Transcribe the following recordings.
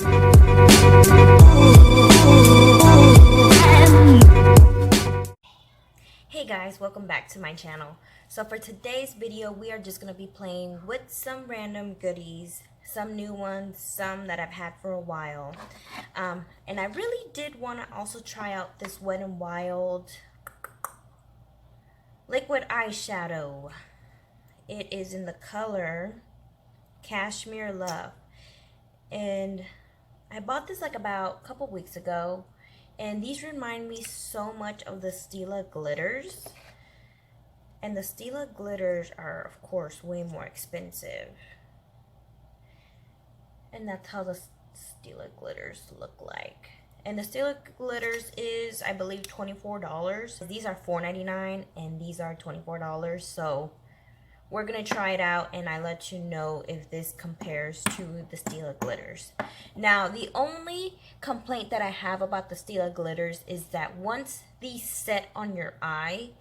Hey guys, welcome back to my channel. So for today's video, we are just going to be playing with some random goodies, some new ones, some that I've had for a while. And I really did want to also try out this Wet n Wild liquid eyeshadow. It is in the color Cashmere Love. And I bought this like about a couple weeks ago. And these remind me so much of the Stilla glitters. And the Stilla glitters are, of course, way more expensive. And that's how the Stilla glitters look like. And the Stilla glitters is, I believe, $24. These are $4.99 and these are $24. So we're gonna try it out and I let you know if this compares to the Stilla glitters. Now, the only complaint that I have about the Stilla glitters is that once these set on your eye,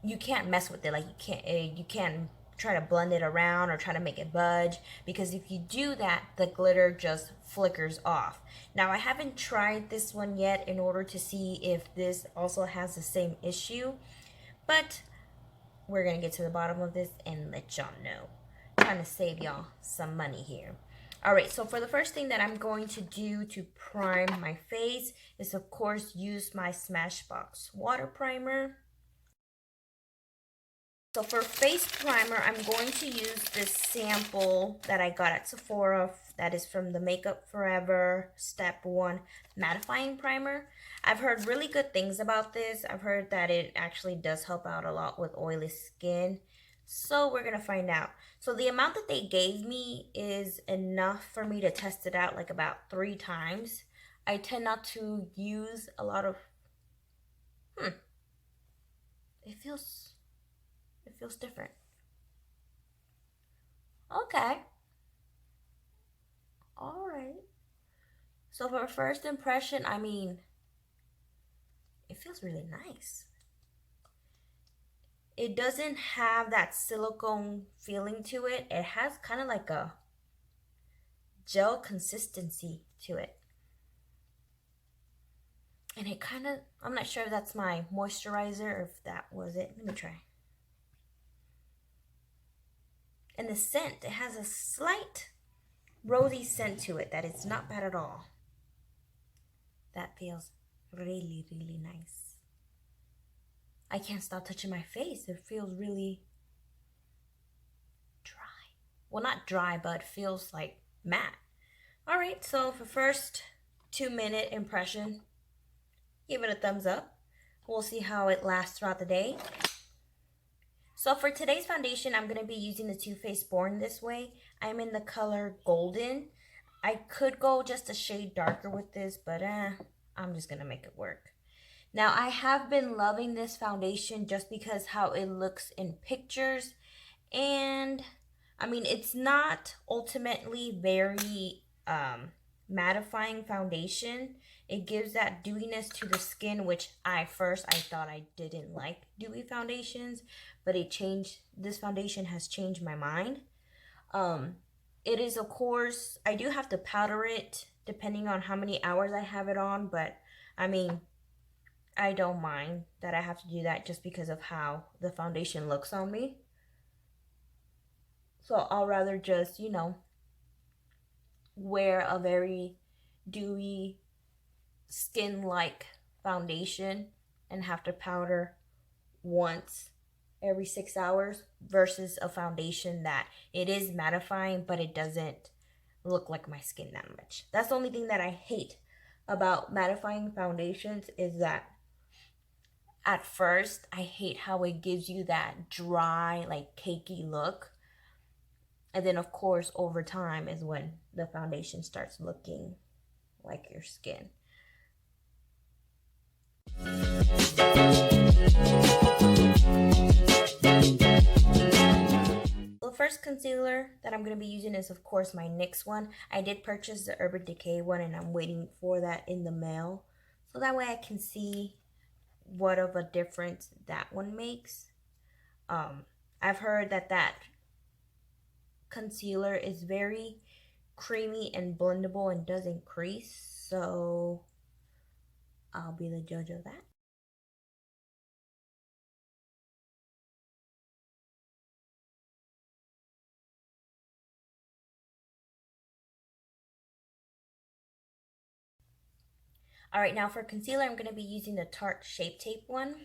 you can't mess with it. Like you can't try to blend it around or try to make it budge, because if you do that, the glitter just flickers off. Now, I haven't tried this one yet in order to see if this also has the same issue, but we're gonna get to the bottom of this and let y'all know. Trying to save y'all some money here. Alright, so for the first thing that I'm going to do to prime my face is, of course, use my Smashbox water primer. So for face primer, I'm going to use this sample that I got at Sephora that is from the Makeup Forever Step 1 Mattifying Primer. I've heard really good things about this. I've heard that it actually does help out a lot with oily skin. So we're going to find out. So the amount that they gave me is enough for me to test it out like about 3 times. I tend not to use a lot of... It feels different. Okay. Alright. So for first impression, I mean, it feels really nice. It doesn't have that silicone feeling to it. It has kind of like a gel consistency to it. And it kind of, I'm not sure if that's my moisturizer or if that was it. Let me try. And the scent, it has a slight rosy scent to it that is not bad at all. That feels really, really nice. I can't stop touching my face. It feels really dry. Well, not dry, but feels like matte. Alright, so for first 2-minute impression, give it a thumbs up. We'll see how it lasts throughout the day. So for today's foundation, I'm going to be using the Too Faced Born This Way. I'm in the color Golden. I could go just a shade darker with this, but I'm just going to make it work. Now, I have been loving this foundation just because how it looks in pictures. And, I mean, it's not ultimately very mattifying foundation. It gives that dewiness to the skin, which I thought I didn't like dewy foundations, but this foundation has changed my mind. It is, of course, I do have to powder it depending on how many hours I have it on, but I mean, I don't mind that I have to do that just because of how the foundation looks on me. So I'll rather just, you know, wear a very dewy skin-like foundation and have to powder once every 6 hours versus a foundation that it is mattifying but it doesn't look like my skin that much. That's the only thing that I hate about mattifying foundations, is that at first I hate how it gives you that dry, like cakey look, and then of course over time is when the foundation starts looking like your skin. The first concealer that I'm going to be using is, of course, my NYX one. I did purchase the Urban Decay one and I'm waiting for that in the mail, so that way I can see what of a difference that one makes. I've heard that concealer is very creamy and blendable and doesn't crease, so I'll be the judge of that. All right, now for concealer, I'm going to be using the Tarte Shape Tape one.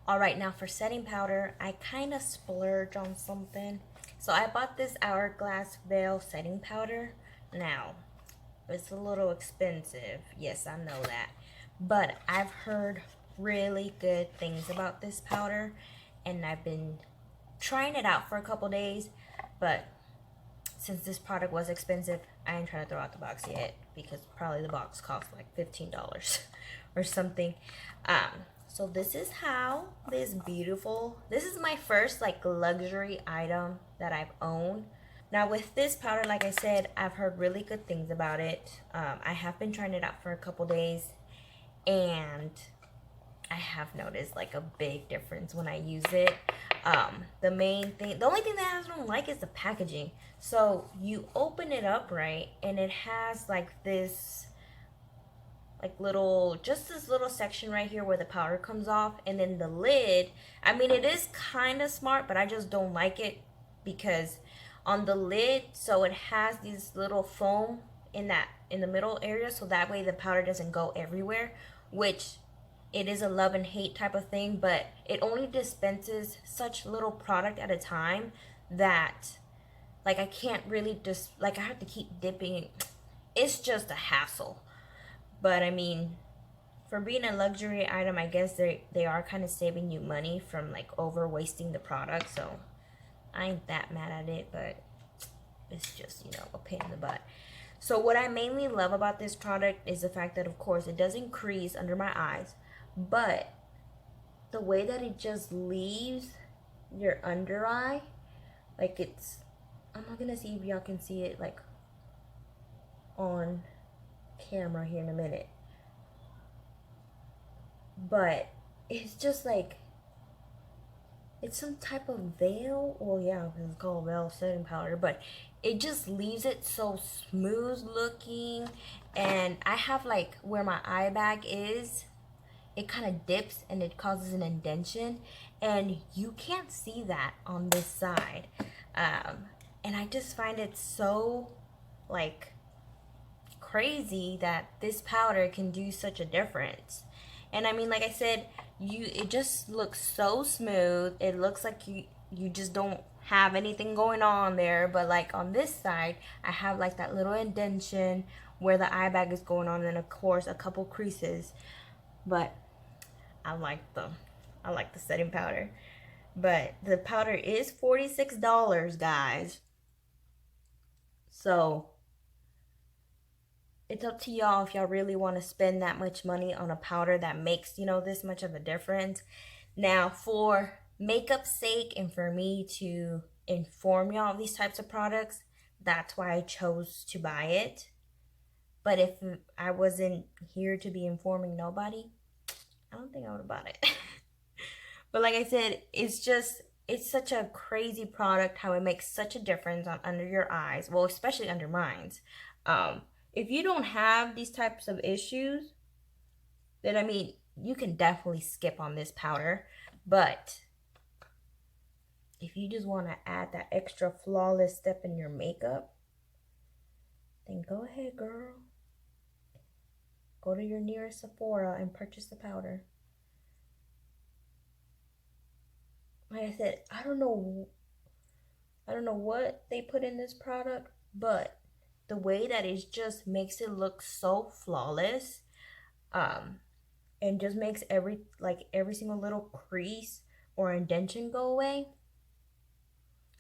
All right, now for setting powder, I kind of splurge on something. So I bought this Hourglass Veil setting powder. Now, it's a little expensive. Yes, I know that. But I've heard really good things about this powder, and I've been trying it out for a couple days. But since this product was expensive, I ain't trying to throw out the box yet, because probably the box cost like $15 or something. So this is how this is my first like luxury item that I've owned. Now with this powder, like I said, I've heard really good things about it. I have been trying it out for a couple days, and I have noticed like a big difference when I use it. The only thing that I don't like is the packaging. So you open it up, right, and it has like this just this little section right here where the powder comes off, and then the lid, I mean, it is kind of smart, but I just don't like it because on the lid, so it has these little foam in the middle area, so that way the powder doesn't go everywhere, which it is a love and hate type of thing, but it only dispenses such little product at a time that like I can't really just like I have to keep dipping. It's just a hassle. But I mean, for being a luxury item, I guess they are kind of saving you money from like over wasting the product. So I ain't that mad at it, but it's just, you know, a pain in the butt. So what I mainly love about this product is the fact that, of course, it doesn't crease under my eyes, but the way that it just leaves your under eye, like I'm not gonna see if y'all can see it like on camera here in a minute, but it's just like it's some type of veil. Well, yeah, it's called veil setting powder, but it just leaves it so smooth looking. And I have like where my eye bag is, it kind of dips and it causes an indentation, and you can't see that on this side. And I just find it so like crazy that this powder can do such a difference. And I mean, like I said, it just looks so smooth. It looks like you just don't have anything going on there. But like on this side, I have like that little indentation where the eye bag is going on, and of course a couple creases. But I like the setting powder. But the powder is $46, guys. So it's up to y'all if y'all really want to spend that much money on a powder that makes, you know, this much of a difference. Now, for makeup's sake and for me to inform y'all of these types of products, that's why I chose to buy it. But if I wasn't here to be informing nobody, I don't think I would have bought it. But like I said, it's such a crazy product how it makes such a difference on under your eyes. Well, especially under mine's. If you don't have these types of issues, then I mean, you can definitely skip on this powder. But if you just want to add that extra flawless step in your makeup, then go ahead, girl. Go to your nearest Sephora and purchase the powder. Like I said, I don't know what they put in this product, but the way that it just makes it look so flawless, and just makes every single little crease or indentation go away.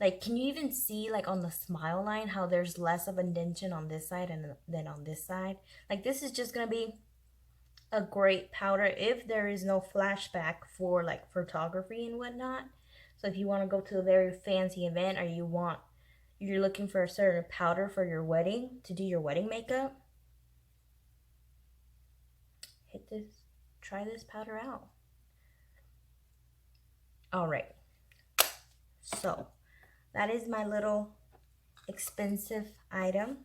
Like, can you even see like on the smile line how there's less of indentation on this side than on this side? Like, this is just gonna be a great powder if there is no flashback for like photography and whatnot. So if you want to go to a very fancy event, or you want you're looking for a certain powder for your wedding, to do your wedding makeup, try this powder out. All right, so that is my little expensive item.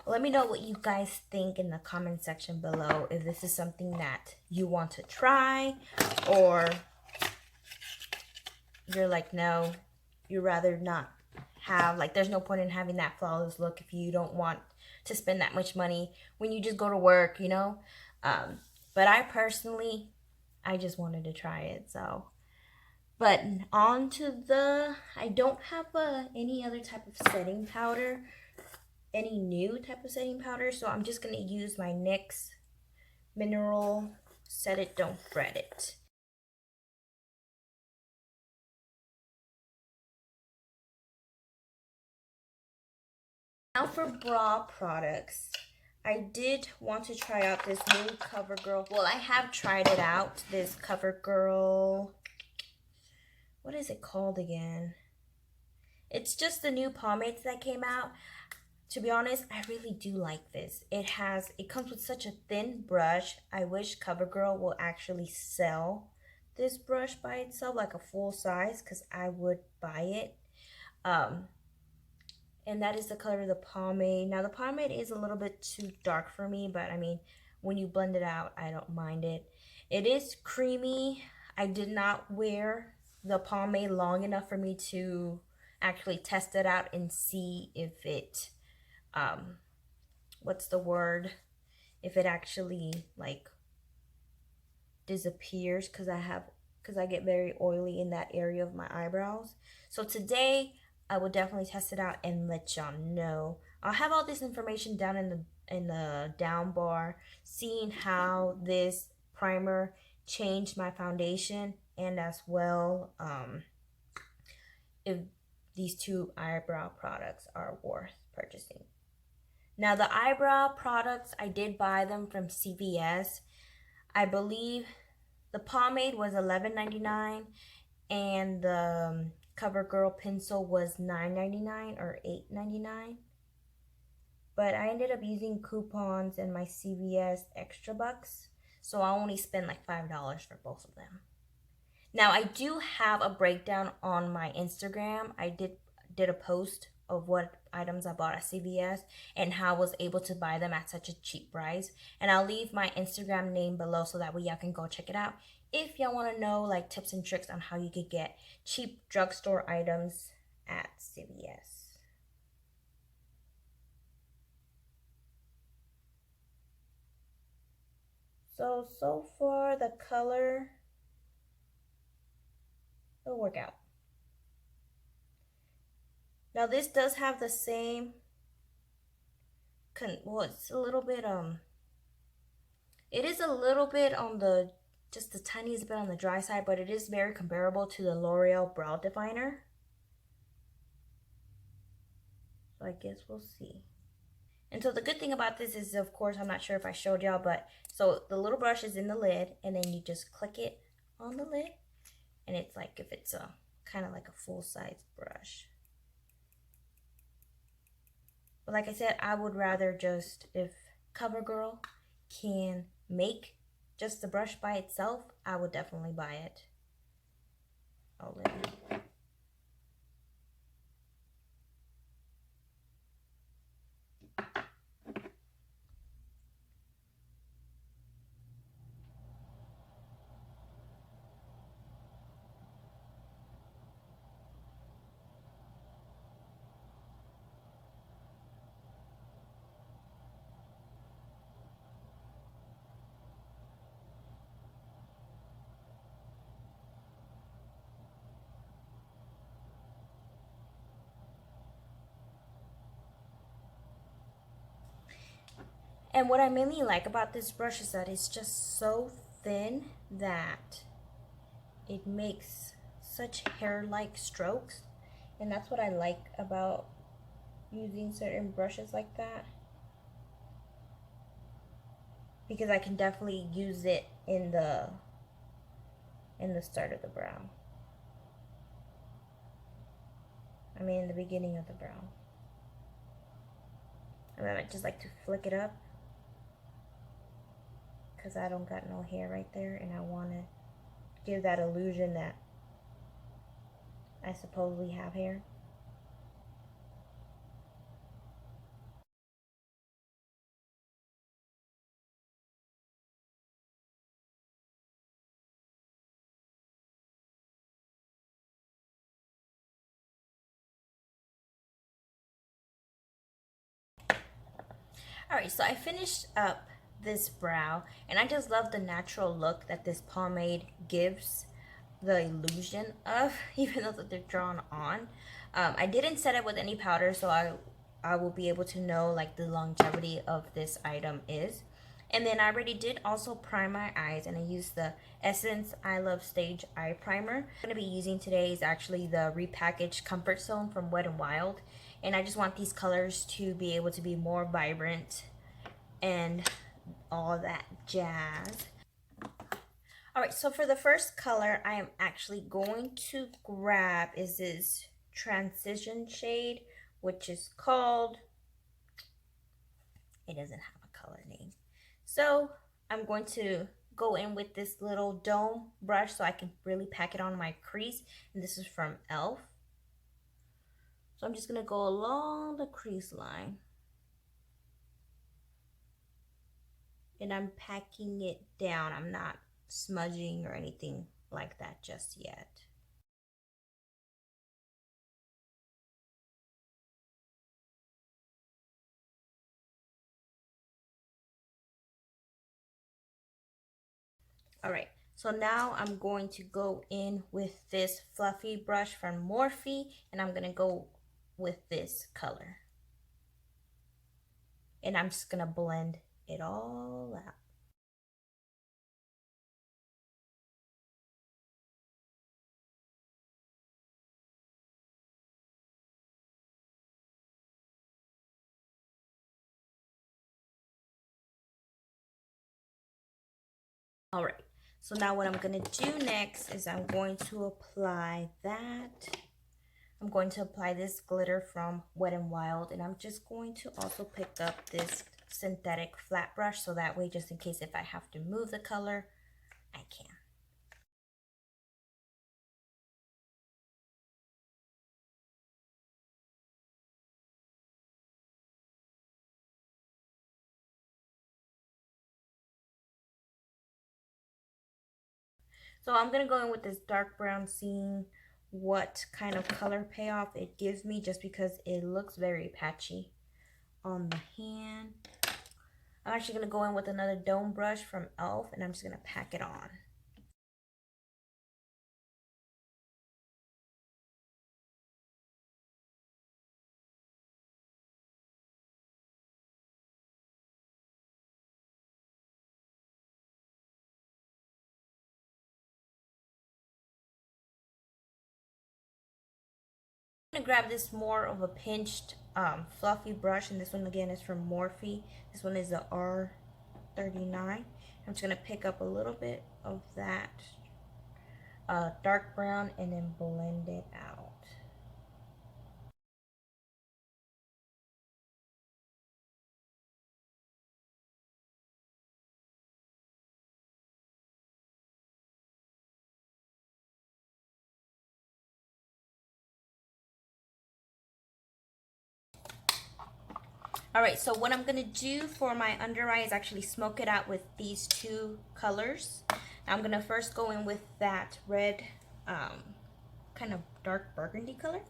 Let me know what you guys think in the comment section below, if this is something that you want to try, or you're like, no, you'd rather not have, like, there's no point in having that flawless look if you don't want to spend that much money when you just go to work, you know. But I personally, I just wanted to try it. So, but on to the, I don't have any other type of setting powder, any new type of setting powder, so I'm just going to use my NYX Mineral Set It Don't Fret It. Now for bra products, I did want to try out this new CoverGirl. Well, I have tried it out, this CoverGirl, what is it called again? It's just the new pomades that came out. To be honest, I really do like this. It comes with such a thin brush. I wish CoverGirl will actually sell this brush by itself, like a full size, because I would buy it. And that is the color of the pomade. Now the pomade is a little bit too dark for me, but I mean, when you blend it out, I don't mind it. It is creamy. I did not wear the pomade long enough for me to actually test it out and see if it, what's the word? If it actually like disappears, because I get very oily in that area of my eyebrows. So today I will definitely test it out and let y'all know. I'll have all this information down in the down bar, seeing how this primer changed my foundation, and as well if these two eyebrow products are worth purchasing. Now the eyebrow products, I did buy them from CVS. I believe the pomade was $11.99 and the CoverGirl pencil was $9.99 or $8.99. But I ended up using coupons and my CVS extra bucks, so I only spent like $5 for both of them. Now I do have a breakdown on my Instagram. I did a post of what items I bought at CVS and how I was able to buy them at such a cheap price. And I'll leave my Instagram name below so that way y'all can go check it out if y'all want to know like tips and tricks on how you could get cheap drugstore items at CVS. So far the color will work out. Now this does have the same, well, it's a little bit, it is a little bit on the, just the tiniest bit on the dry side, but it is very comparable to the L'Oreal Brow Definer. So I guess we'll see. And so the good thing about this is, of course, I'm not sure if I showed y'all, but so the little brush is in the lid, and then you just click it on the lid, and it's like if it's a kind of like a full-size brush. But like I said, I would rather just, if CoverGirl can make just the brush by itself, I would definitely buy it. Oh, let me. And what I mainly like about this brush is that it's just so thin that it makes such hair-like strokes. And that's what I like about using certain brushes like that, because I can definitely use it in the start of the brow. I mean, in the beginning of the brow. And then I just like to flick it up because I don't got no hair right there, and I want to give that illusion that I supposedly have hair. Alright, so I finished up this brow, and I just love the natural look that this pomade gives the illusion of, even though that they're drawn on. I didn't set it with any powder, so I will be able to know like the longevity of this item is. And then I already did also prime my eyes, and I used the Essence I Love Stage Eye Primer. I'm going to be using today is actually the repackaged Comfort Zone from Wet n Wild. And I just want these colors to be able to be more vibrant and all that jazz. Alright, so for the first color I am actually going to grab is this transition shade, which is called, it doesn't have a color name. So I'm going to go in with this little dome brush so I can really pack it on my crease. And this is from e.l.f. So I'm just going to go along the crease line. And I'm packing it down. I'm not smudging or anything like that just yet. Alright, so now I'm going to go in with this fluffy brush from Morphe, and I'm going to go with this color. And I'm just going to blend it all out. Alright, so now what I'm going to do next is I'm going to apply that. I'm going to apply this glitter from Wet n Wild, and I'm just going to also pick up this synthetic flat brush so that way, just in case if I have to move the color, I can. So I'm going to go in with this dark brown, seeing what kind of color payoff it gives me, just because it looks very patchy on the hand. I'm actually going to go in with another dome brush from e.l.f. and I'm just going to pack it on. I'm going to grab this more of a pinched fluffy brush, and this one again is from Morphe. This one is the R39. I'm just going to pick up a little bit of that dark brown and then blend it out. Alright, so what I'm going to do for my under eye is actually smoke it out with these two colors. I'm going to first go in with that red kind of dark burgundy color.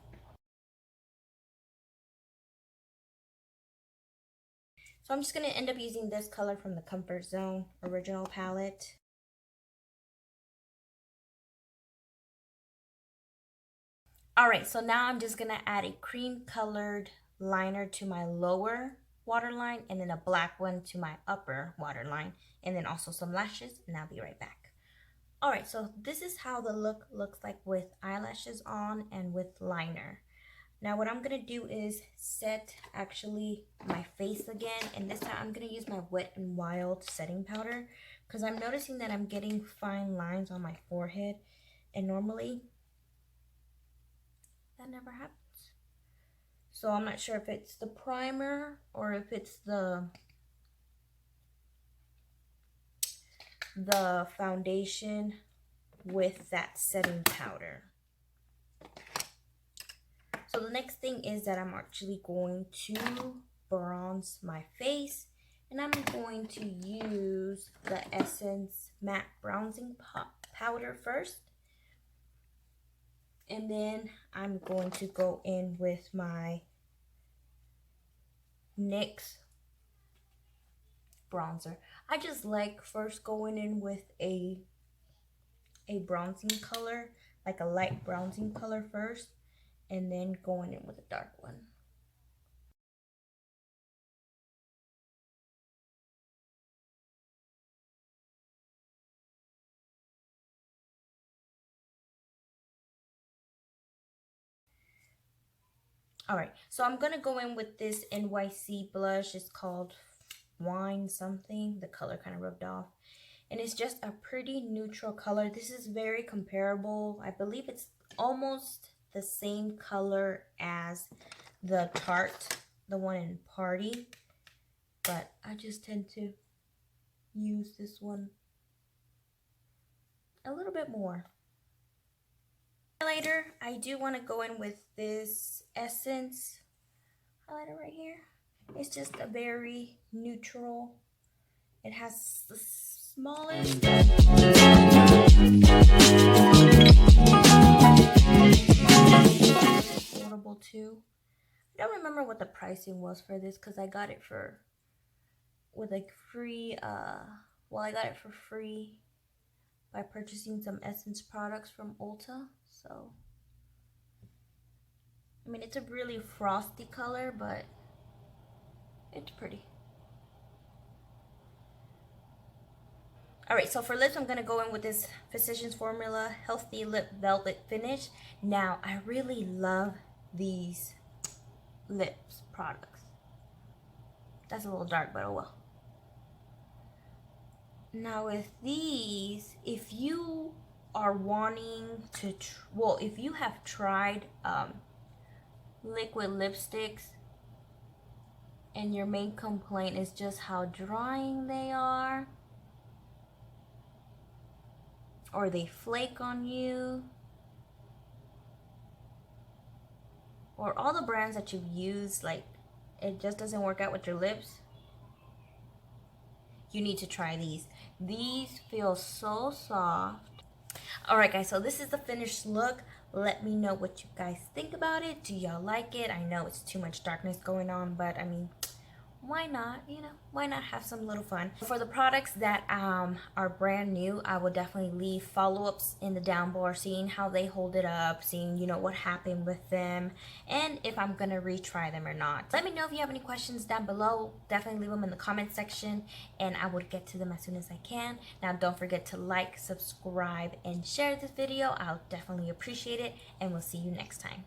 So I'm just going to end up using this color from the Comfort Zone original palette. Alright, so now I'm just going to add a cream colored liner to my lower waterline, and then a black one to my upper waterline, and then also some lashes, and I'll be right back. Alright, so this is how the look looks like with eyelashes on and with liner. Now what I'm going to do is set actually my face again, and this time I'm going to use my Wet n Wild setting powder, because I'm noticing that I'm getting fine lines on my forehead, and normally that never happens. So I'm not sure if it's the primer or if it's the foundation with that setting powder. So the next thing is that I'm actually going to bronze my face, and I'm going to use the Essence Matte Bronzing Powder first. And then I'm going to go in with my NYX bronzer. I just like first going in with a bronzing color, like a light bronzing color first, and then going in with a dark one. Alright, so I'm gonna go in with this NYC blush. It's called Wine something. The color kind of rubbed off. And it's just a pretty neutral color. This is very comparable. I believe it's almost the same color as the Tarte, the one in Party. But I just tend to use this one a little bit more. Highlighter, I do want to go in with this Essence highlighter right here. It's just a very neutral. It has the smallest affordable too. I don't remember what the pricing was for this because I got it for with like free I got it for free by purchasing some Essence products from Ulta. So I mean, it's a really frosty color, but it's pretty. Alright, so for lips, I'm going to go in with this Physicians Formula Healthy Lip Velvet Finish. Now, I really love these lips products. That's a little dark, but oh well. Now with these, if you are wanting to, if you have tried liquid lipsticks and your main complaint is just how drying they are, or they flake on you, or all the brands that you've used, like it just doesn't work out with your lips, you need to try these. These feel so soft. Alright guys, so this is the finished look. Let me know what you guys think about it. Do y'all like it? I know it's too much darkness going on, but I mean, why not? You know, why not have some little fun? For the products that are brand new, I will definitely leave follow-ups in the down bar, seeing how they hold it up, seeing, you know, what happened with them, and if I'm gonna retry them or not. Let me know if you have any questions down below. Definitely leave them in the comment section, and I will get to them as soon as I can. Now, don't forget to like, subscribe, and share this video. I'll definitely appreciate it, and we'll see you next time.